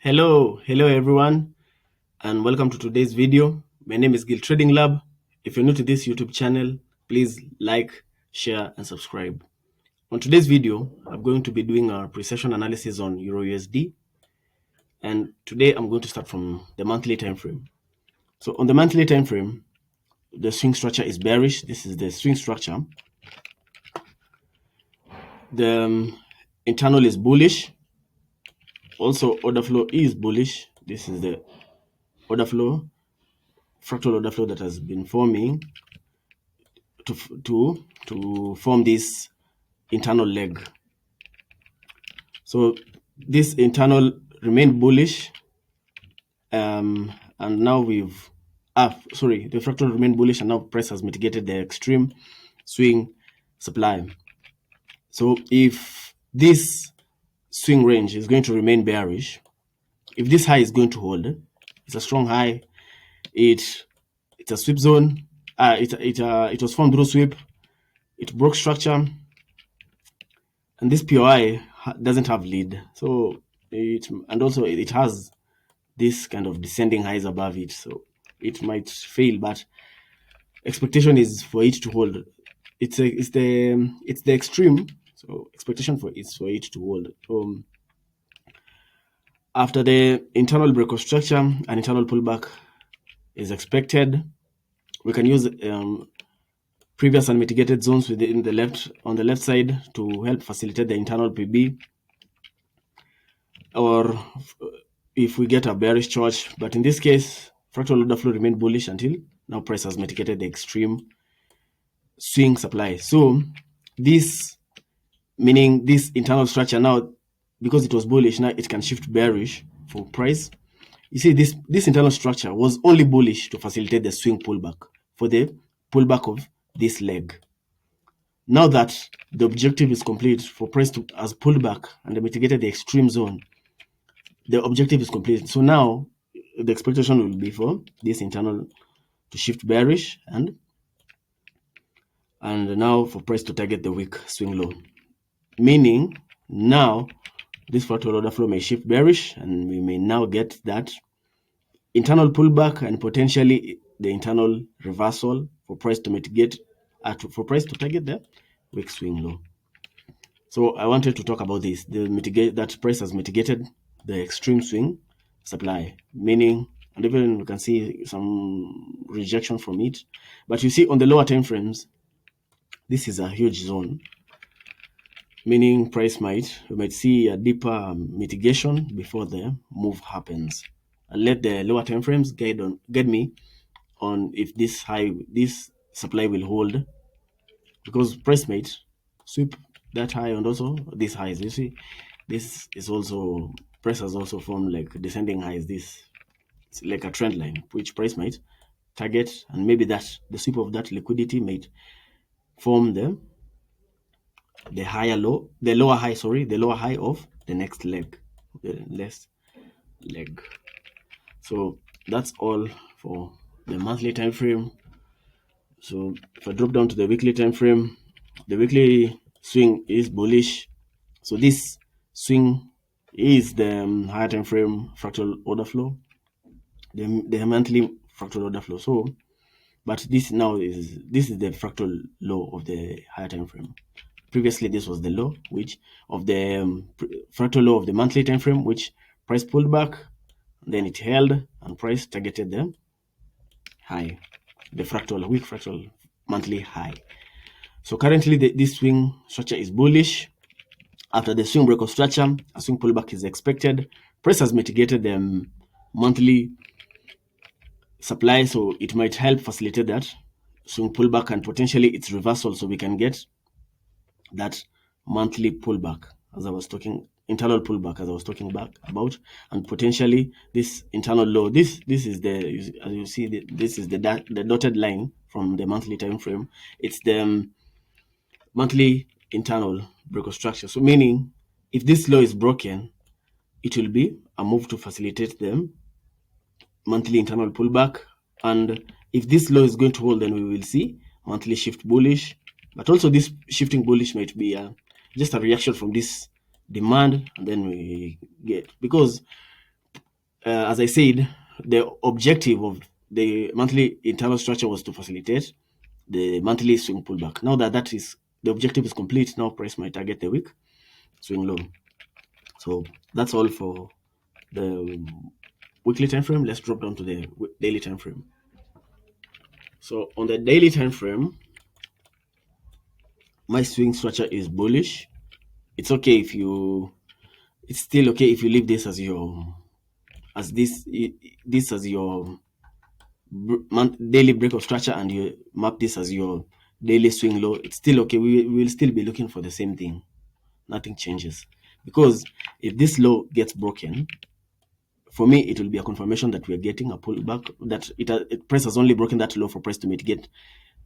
Hello everyone, and welcome to today's video. My name is Gil Trading Lab. If you're new to this YouTube channel, please like, share, and subscribe. On today's video, I'm going to be doing a pre-session analysis on EURUSD, and today I'm going to start from the monthly time frame. So on the monthly time frame, the swing structure is bearish. This is the swing structure. The internal is bullish. Also, order flow is bullish. This is the order flow, fractal order flow that has been forming to form this internal leg. So this internal remained bullish, and now the fractal remained bullish, and now price has mitigated the extreme swing supply. So if this swing range is going to remain bearish, if this high is going to hold, it's a strong high. It's a sweep zone. It was formed through sweep. It broke structure, and this POI doesn't have lead, so it has this kind of descending highs above it, so it might fail, but expectation is for it to hold. It's the extreme, so expectation is for it to hold. So after the internal break of structure, an internal pullback is expected. We can use previous unmitigated zones on the left side to help facilitate the internal PB, or if we get a bearish charge. But in this case, fractal order flow remained bullish until now price has mitigated the extreme swing supply. So this, meaning this internal structure now, because it was bullish, now it can shift bearish for price. You see, this internal structure was only bullish to facilitate the swing pullback, for the pullback of this leg. Now that the objective is complete, for price to has pulled back and mitigated the extreme zone, the objective is complete. So now the expectation will be for this internal to shift bearish, and now for price to target the weak swing low, meaning now this fractal order flow may shift bearish, and we may now get that internal pullback and potentially the internal reversal for price to mitigate for price to target the weak swing low. So I wanted to talk about this, that price has mitigated the extreme swing supply, meaning, and even we can see some rejection from it. But you see on the lower time frames, this is a huge zone, meaning we might see a deeper mitigation before the move happens. And let the lower time frames guide me on if this supply will hold, because price might sweep that high and also these highs. You see, this is also, price has also formed like descending highs. This it's like a trend line which price might target, and maybe that the sweep of that liquidity might form the lower high of the next leg, the next leg. So that's all for the monthly time frame. So if I drop down to the weekly time frame, the weekly swing is bullish. So this swing is the higher time frame fractal order flow, the monthly fractal order flow. So, but this is the fractal low of the higher time frame. Previously, this was the low, which of the fractal low of the monthly time frame, which price pulled back, then it held, and price targeted the high, the weak fractal monthly high. So currently, this swing structure is bullish. After the swing break of structure, a swing pullback is expected. Price has mitigated the monthly supply, so it might help facilitate that swing pullback and potentially its reversal, so we can get that monthly pullback, as I was talking, internal pullback, as I was talking about, and potentially this internal low. This is the, as you see, this is the dotted line from the monthly time frame. It's the monthly internal break of structure. So meaning, if this low is broken, it will be a move to facilitate the monthly internal pullback. And if this low is going to hold, then we will see monthly shift bullish. But also this shifting bullish might be just a reaction from this demand, and then we get, because as I said, the objective of the monthly interval structure was to facilitate the monthly swing pullback. Now that the objective is complete, now price might target the week swing low. So that's all for the weekly time frame. Let's drop down to the daily time frame. So on the daily time frame, my swing structure is bullish. It's okay if you, it's still okay if you leave this as your, as this as your daily break of structure and you map this as your daily swing low. It's still okay. We will still be looking for the same thing. Nothing changes, because if this low gets broken, for me it will be a confirmation that we're getting a pullback, that it price has only broken that low for price to mitigate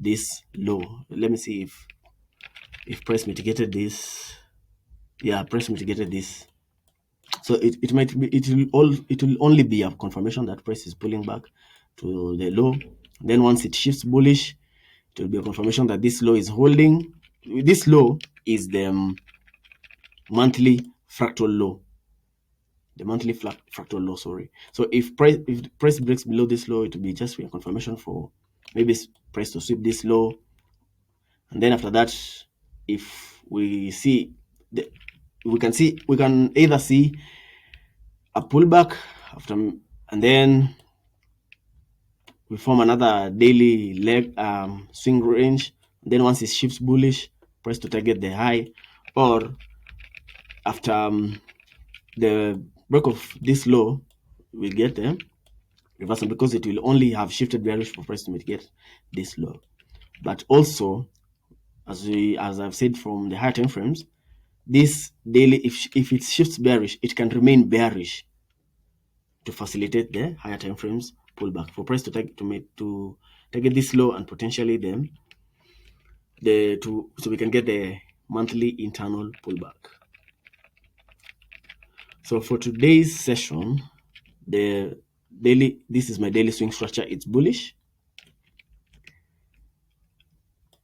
this low. Let me see if price mitigated this. Yeah, price mitigated this. So it will only be a confirmation that price is pulling back to the low. Then once it shifts bullish, it will be a confirmation that this low is holding. This low is the monthly fractal low. The monthly fractal low, sorry. So if price breaks below this low, it will be just a confirmation for maybe price to sweep this low. And then after that, if we see we can either see a pullback after, and then we form another daily leg swing range. Then once it shifts bullish, press to target the high, or after the break of this low, we get the reversal, because it will only have shifted bearish for price to mitigate this low. But also, as I've said, from the higher time frames, this daily, if it shifts bearish, it can remain bearish to facilitate the higher time frames pullback for price to target this low, and potentially then so we can get the monthly internal pullback. So for today's session, this is my daily swing structure. It's bullish.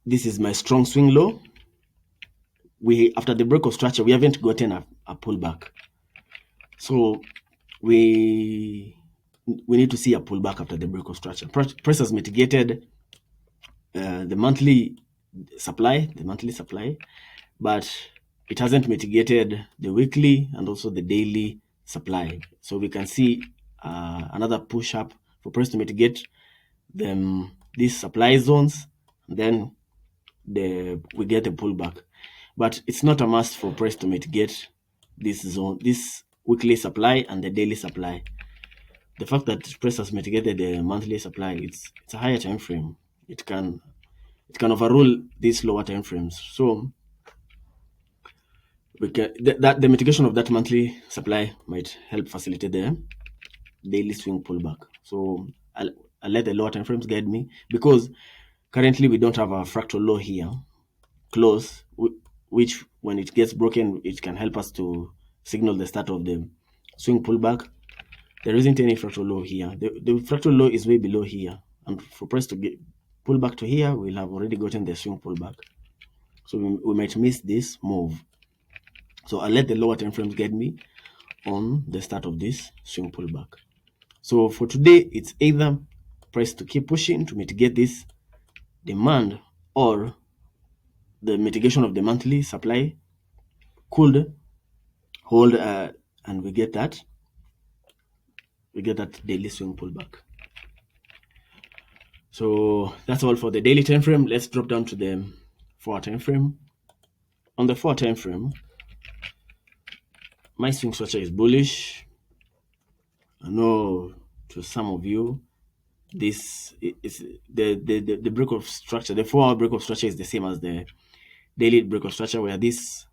This is my strong swing low. After the break of structure, we haven't gotten a pullback. So we need to see a pullback after the break of structure. Price has mitigated the monthly supply, but it hasn't mitigated the weekly and also the daily supply. So we can see another push up for price to mitigate these supply zones, and then we get a pullback. But it's not a must for price to mitigate this zone, this weekly supply and the daily supply. The fact that price has mitigated the monthly supply, it's a higher time frame. It can overrule these lower time frames. So we can the mitigation of that monthly supply might help facilitate the daily swing pullback. So I'll let the lower time frames guide me, because currently we don't have a fractal low here close, which when it gets broken, it can help us to signal the start of the swing pullback. There isn't any fractal low here. The fractal low is way below here, and for price to pull back to here, we'll have already gotten the swing pullback. So we might miss this move. So I'll let the lower time frames guide me on the start of this swing pullback. So for today, it's either price to keep pushing to mitigate this demand, or the mitigation of the monthly supply could hold, and we get that daily swing pullback. So that's all for the daily time frame. Let's drop down to the 4-hour time frame. On the 4-hour time frame, my swing structure is bullish. I know to some of you, this is the break of structure. The 4-hour break of structure is the same as the daily break of structure, where this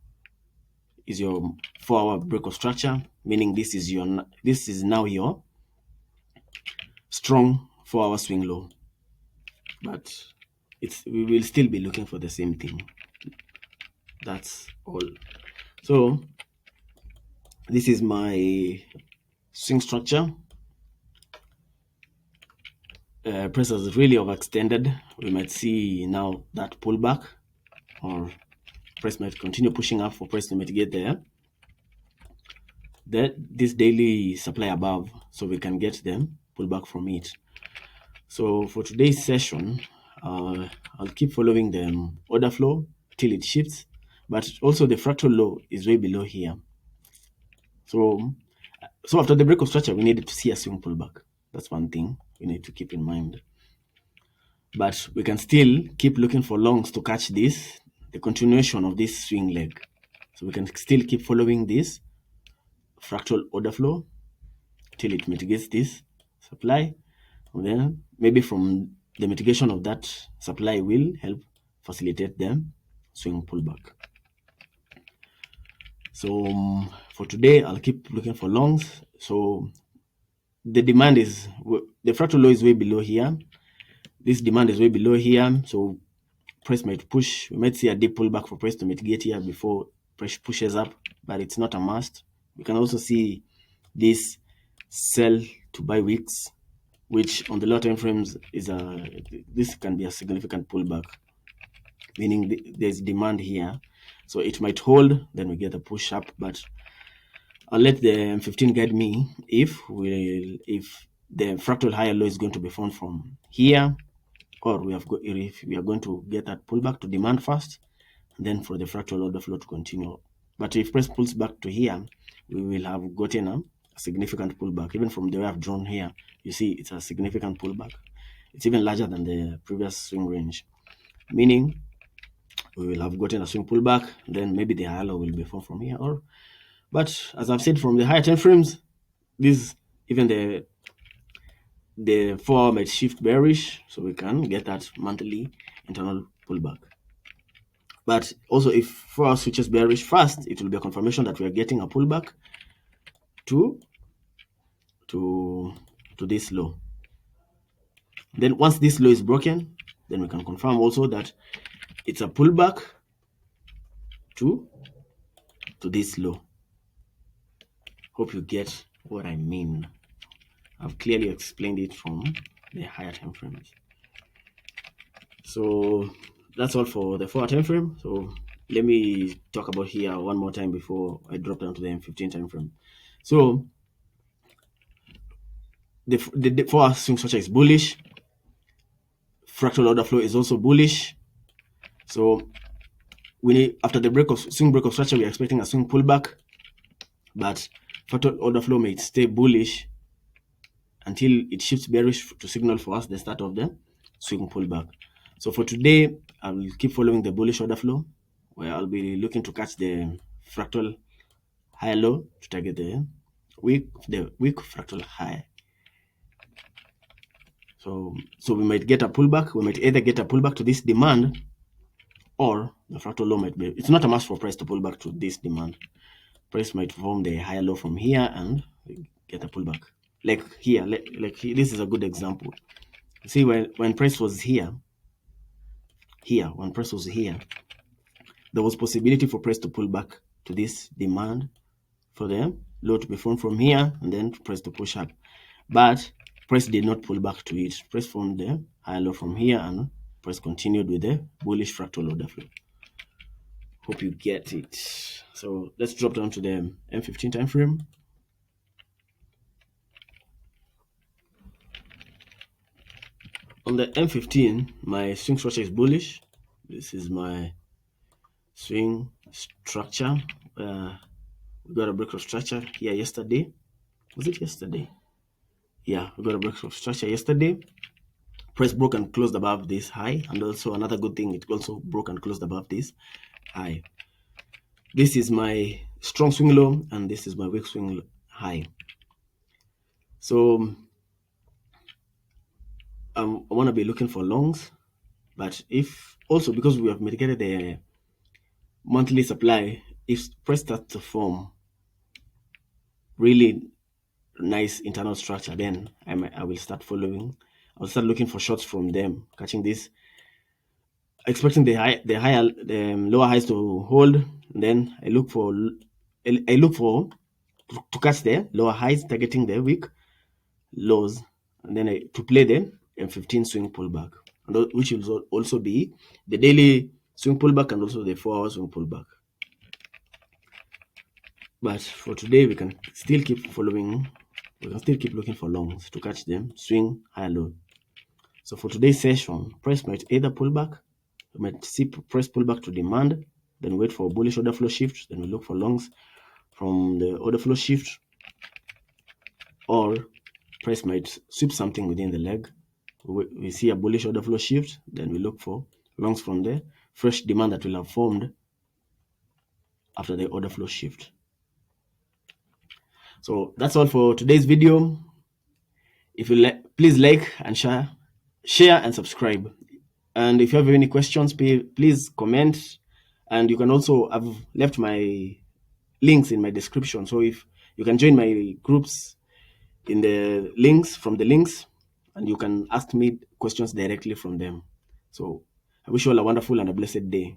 is your 4-hour break of structure, meaning this is now your strong 4-hour swing low. But we will still be looking for the same thing. That's all. So this is my swing structure. Price has really overextended. We might see now that pullback, or price might continue pushing up for price to mitigate this daily supply above, so we can get the pullback from it. So for today's session, I'll keep following the order flow till it shifts, but also the fractal low is way below here. So after the break of structure, we need to see a swing pullback. That's one thing we need to keep in mind. But we can still keep looking for longs to catch this, the continuation of this swing leg. So we can still keep following this fractal order flow till it mitigates this supply. And then maybe from the mitigation of that supply will help facilitate the swing pullback. So for today, I'll keep looking for longs. So the demand is, the fractal low is way below here. This demand is way below here. So price might push, we might see a deep pullback for price to mitigate here before price pushes up, but it's not a must. We can also see this sell to buy wicks, which on the lower time frames is this can be a significant pullback, meaning there's demand here. So it might hold, then we get a push up, but I'll let the M15 guide me if the fractal higher low is going to be formed from here, or if we are going to get that pullback to demand first, then for the fractal order flow to continue. But if price pulls back to here, we will have gotten a significant pullback. Even from the way I've drawn here, you see it's a significant pullback. It's even larger than the previous swing range, meaning we will have gotten a swing pullback, then maybe the higher low will be formed from here. But as I've said, from the higher time frames, even the 4 hour might shift bearish, so we can get that monthly internal pullback. But also, if 4 hours switches bearish first, it will be a confirmation that we are getting a pullback to this low. Then once this low is broken, then we can confirm also that it's a pullback to this low. Hope you get what I mean. I've clearly explained it from the higher time frames. So that's all for the 4 hour time frame. So let me talk about here one more time before I drop down to the M15 time frame. So the 4 hour swing structure is bullish. Fractal order flow is also bullish. So we need, after the swing break of structure, we're expecting a swing pullback, but fractal order flow may stay bullish until it shifts bearish to signal for us the start of the swing pullback. So for today, I will keep following the bullish order flow, where I'll be looking to catch the fractal high low to target the weak fractal high. So we might get a pullback. We might either get a pullback to this demand, or the fractal low might be. It's not a must for price to pull back to this demand. Price might form the higher low from here and get a pullback. Like here, this is a good example. See, when price was here, when price was here, there was possibility for price to pull back to this demand, for the low to be formed from here, and then price to push up. But price did not pull back to it. Price formed the higher low from here, and price continued with the bullish fractal order flow. Hope you get it. So let's drop down to the M15 time frame. On the M15, my swing structure is bullish. This is my swing structure. We got a break of structure here yesterday. Was it yesterday? Yeah, we got a break of structure yesterday. Price broke and closed above this high, and also another good thing, it also broke and closed above this high. This is my strong swing low, and this is my weak swing high. So I want to be looking for longs, but if also, because we have mitigated the monthly supply, if price starts to form really nice internal structure, then I will start following. I'll start looking for shorts from them, catching this, expecting the lower highs to hold. And then I look to catch the lower highs, targeting the weak lows, and then to play the M15 swing pullback, which will also be the daily swing pullback and also the 4 hour swing pullback. But for today, we can still keep following. We can still keep looking for longs to catch them, swing higher low. So for today's session, price might either pull back, we might see price pull back to demand, then wait for a bullish order flow shift, then we look for longs from the order flow shift, or price might sweep something within the leg. We see a bullish order flow shift, then we look for longs from the fresh demand that will have formed after the order flow shift. So that's all for today's video. If you please like and share and subscribe. And if you have any questions, please comment. And you can also, I've left my links in my description. So if you can join my groups in the links, from the links, and you can ask me questions directly from them. So I wish you all a wonderful and a blessed day.